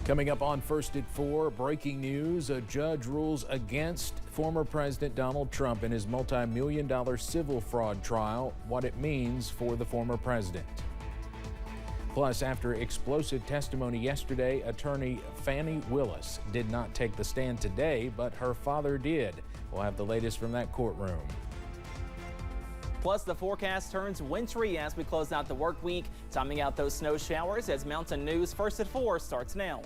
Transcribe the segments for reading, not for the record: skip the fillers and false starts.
Coming up on First at 4, breaking news. A judge rules against former President Donald Trump in his multi-million-dollar civil fraud trial, what it means for the former president. Plus, after explosive testimony yesterday, attorney Fani Willis did not take the stand today, but her father did. We'll have the latest from that courtroom. Plus, the forecast turns wintry as we close out the work week, timing out those snow showers as Mountain News First at 4 starts now.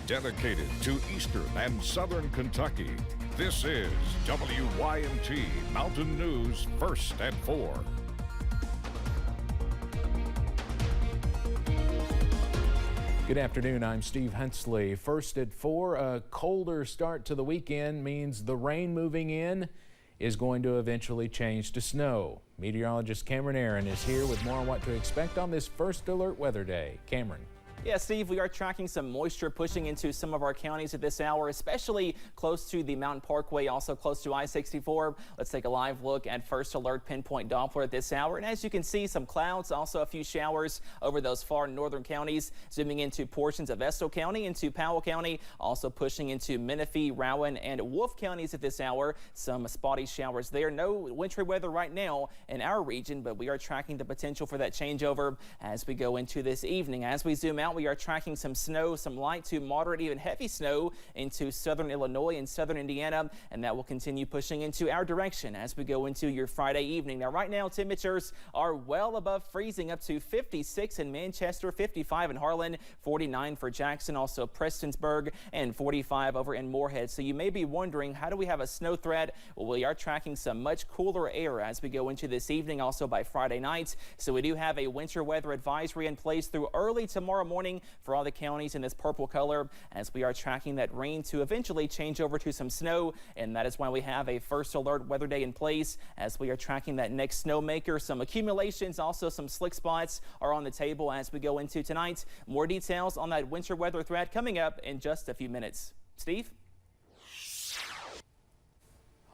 Dedicated to Eastern and Southern Kentucky, this is WYMT Mountain News First at 4. Good afternoon, I'm Steve Hensley. First at 4, a colder start to the weekend means the rain moving in is going to eventually change to snow. Meteorologist Cameron Aaron is here with more on what to expect on this first alert weather day. Cameron. Yeah, Steve, we are tracking some moisture pushing into some of our counties at this hour, especially close to the Mountain Parkway, also close to I-64. Let's take a live look at First Alert Pinpoint Doppler at this hour. And as you can see, some clouds, also a few showers over those far northern counties, zooming into portions of Estill County, into Powell County, also pushing into Menifee, Rowan, and Wolfe counties at this hour. Some spotty showers there. No wintry weather right now in our region, but we are tracking the potential for that changeover as we go into this evening. As we zoom out, we are tracking some snow, some light to moderate, even heavy snow into southern Illinois and southern Indiana, and that will continue pushing into our direction as we go into your Friday evening. Now, right now, temperatures are well above freezing, up to 56 in Manchester, 55 in Harlan, 49 for Jackson, also Prestonsburg, and 45 over in Moorhead. So you may be wondering, how do we have a snow threat? Well, we are tracking some much cooler air as we go into this evening, also by Friday night. So we do have a winter weather advisory in place through early tomorrow morning for all the counties in this purple color, as we are tracking that rain to eventually change over to some snow, and that is why we have a first alert weather day in place as we are tracking that next snowmaker. Some accumulations, also some slick spots are on the table as we go into tonight. More details on that winter weather threat coming up in just a few minutes. Steve?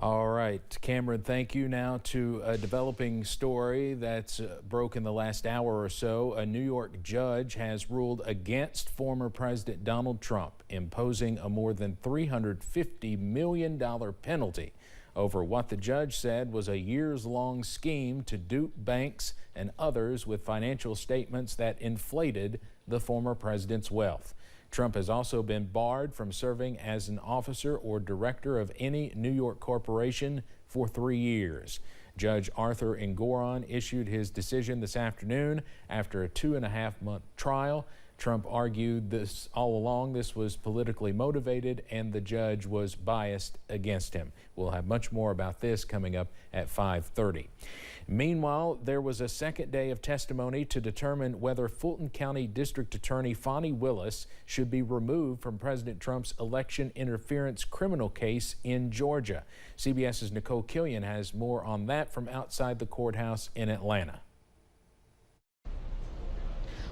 All right, Cameron, thank you. Now to a developing story that's broke in the last hour or so. A New York judge has ruled against former President Donald Trump, imposing a more than $350 million penalty over what the judge said was a years-long scheme to dupe banks and others with financial statements that inflated the former president's wealth. Trump has also been barred from serving as an officer or director of any New York corporation for 3 years. Judge Arthur Engoron issued his decision this afternoon after a 2.5-month trial. Trump argued this all along this was politically motivated and the judge was biased against him. We'll have much more about this coming up at 5:30. Meanwhile, there was a second day of testimony to determine whether Fulton County District Attorney Fani Willis should be removed from President Trump's election interference criminal case in Georgia. CBS's Nicole Killian has more on that from outside the courthouse in Atlanta.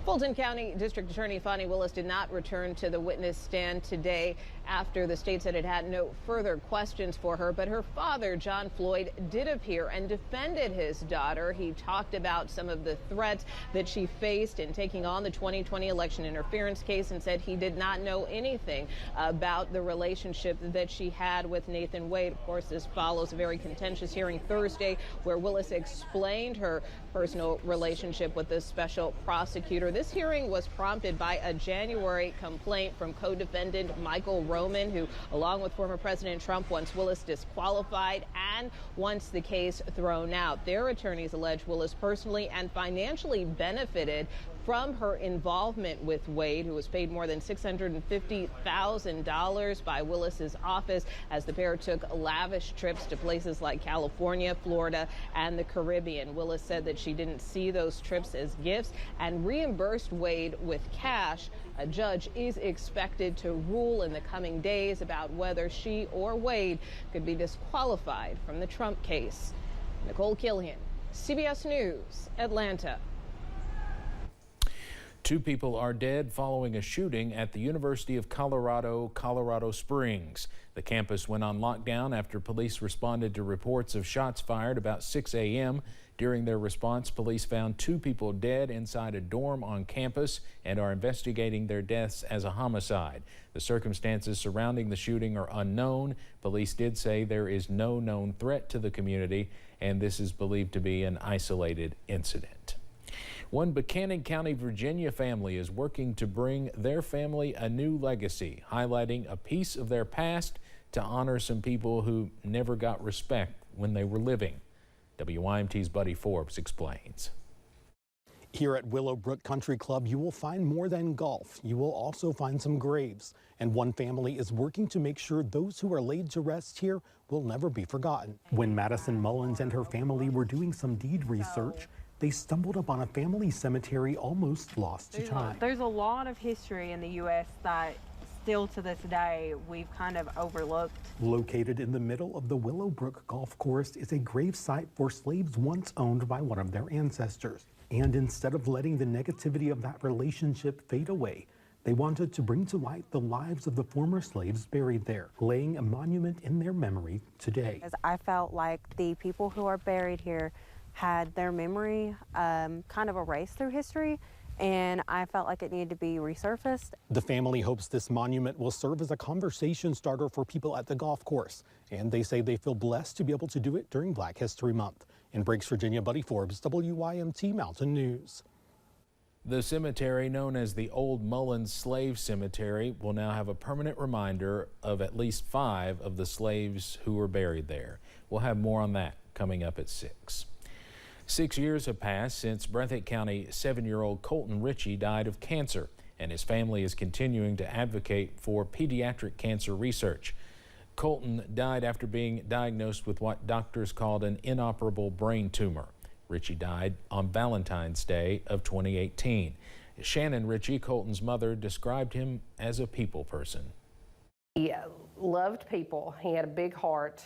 Fulton County District Attorney Fani Willis did not return to the witness stand today after the state said it had no further questions for her. But her father, John Floyd, did appear and defended his daughter. He talked about some of the threats that she faced in taking on the 2020 election interference case and said he did not know anything about the relationship that she had with Nathan Wade. Of course, this follows a very contentious hearing Thursday where Willis explained her personal relationship with the special prosecutor. This hearing was prompted by a January complaint from co-defendant Michael Roman, who, along with former President Trump, wants Willis disqualified and wants the case thrown out. Their attorneys allege Willis personally and financially benefited from her involvement with Wade, who was paid more than $650,000 by Willis's office as the pair took lavish trips to places like California, Florida, and the Caribbean. Willis said that she didn't see those trips as gifts and reimbursed Wade with cash. A judge is expected to rule in the coming days about whether she or Wade could be disqualified from the Trump case. Nicole Killian, CBS News, Atlanta. 2 people are dead following a shooting at the University of Colorado, Colorado Springs. The campus went on lockdown after police responded to reports of shots fired about 6 a.m. During their response, police found 2 people dead inside a dorm on campus and are investigating their deaths as a homicide. The circumstances surrounding the shooting are unknown. Police did say there is no known threat to the community, and this is believed to be an isolated incident. One Buchanan County, Virginia family is working to bring their family a new legacy, highlighting a piece of their past to honor some people who never got respect when they were living. WYMT's Buddy Forbes explains. Here at Willowbrook Country Club, you will find more than golf. You will also find some graves. And one family is working to make sure those who are laid to rest here will never be forgotten. When Madison Mullins and her family were doing some deed research, they stumbled upon a family cemetery almost lost to time. There's a lot of history in the U.S. that still to this day we've kind of overlooked. Located in the middle of the Willowbrook Golf Course is a grave site for slaves once owned by one of their ancestors. And instead of letting the negativity of that relationship fade away, they wanted to bring to light the lives of the former slaves buried there, laying a monument in their memory today. I felt like the people who are buried here had their memory kind of erased through history, and I felt like it needed to be resurfaced. The family hopes this monument will serve as a conversation starter for people at the golf course, and they say they feel blessed to be able to do it during Black History Month. In Breaks, Virginia, Buddy Forbes, WYMT Mountain News. The cemetery, known as the Old Mullins Slave Cemetery, will now have a permanent reminder of at least 5 of the slaves who were buried there. We'll have more on that coming up at 6. 6 years have passed since Breathitt County 7-year-old Colton Ritchie died of cancer, and his family is continuing to advocate for pediatric cancer research. Colton died after being diagnosed with what doctors called an inoperable brain tumor. Ritchie died on Valentine's Day of 2018. Shannon Ritchie, Colton's mother, described him as a people person. He loved people. He had a big heart.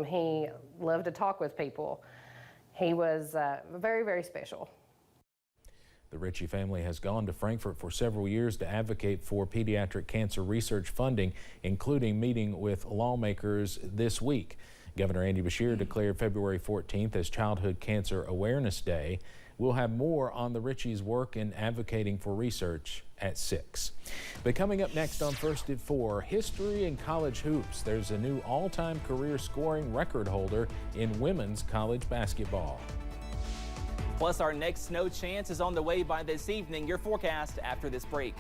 He loved to talk with people. He was very, very special. The Ritchie family has gone to Frankfort for several years to advocate for pediatric cancer research funding, including meeting with lawmakers this week. Governor Andy Beshear declared February 14th as Childhood Cancer Awareness Day. We'll have more on the Ritchie's work in advocating for research at 6. But coming up next on First at 4, history and college hoops. There's a new all-time career scoring record holder in women's college basketball. Plus, our next snow chance is on the way by this evening. Your forecast after this break.